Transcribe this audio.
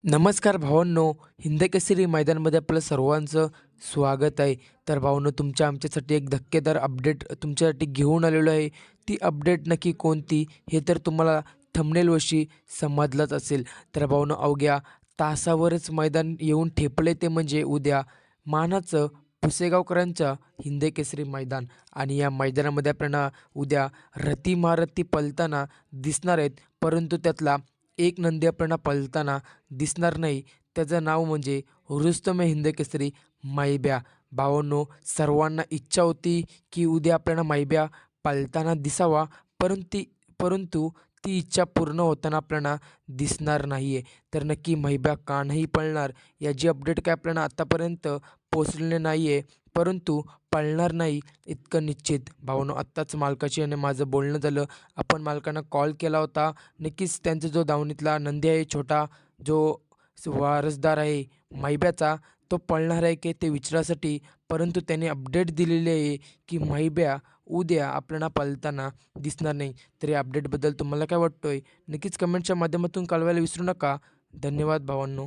नमस्कार भावांनो, हिंदकेसरी मैदानमध्ये आपलं सर्वांचं स्वागत आहे. तर भावांनो, आमच्यासाठी एक धक्केदार अपडेट तुमच्यासाठी घेऊन आलेलो आहे. ती अपडेट नक्की कोणती हे तर तुम्हाला थंबनेलवरशी समजलंच असेल. तर भावांनो, अवघ्या तासावरच मैदान येऊन ठेपले ते म्हणजे उद्या मानाचं पुसेगावकरांच्या हिंदकेसरी मैदान आणि या मैदानामध्ये आपल्याला उद्या रथी महारथी पळताना दिसणार आहेत. परंतु त्यातला एक नंदी आपल्याला पळताना दिसणार नाही. त्याचं नाव म्हणजे रुस्तमे हिंदकेसरी मैब्या. भावांनो, सर्वांना इच्छा होती की उद्या आपल्याला मैब्या पळताना दिसावा, परंतु ती इच्छा पूर्ण होताना आपल्याला दिसणार नाही आहे. तर नक्की मैब्या का नाही पळणार याची अपडेट काय आपल्याला आत्तापर्यंत पोहोचलेली नाही आहे, परंतु पळणार नाही इतकं निश्चित. भावांनो, आत्ताच मालकाशी आणि माझं बोलणं झालं. आपण मालकांना कॉल केला होता. नक्कीच त्यांचा जो दावणीतला नंदी आहे छोटा, जो वारसदार आहे मैब्याचा, तो पळणार आहे की ते विचारासाठी. परंतु त्याने अपडेट दिलेली आहे की मैब्या उद्या आपल्याला पळताना दिसणार नाही. तर या अपडेटबद्दल तुम्हाला काय वाटतंय? नक्कीच कमेंटच्या माध्यमातून कळवायला विसरू नका. धन्यवाद भावांनो.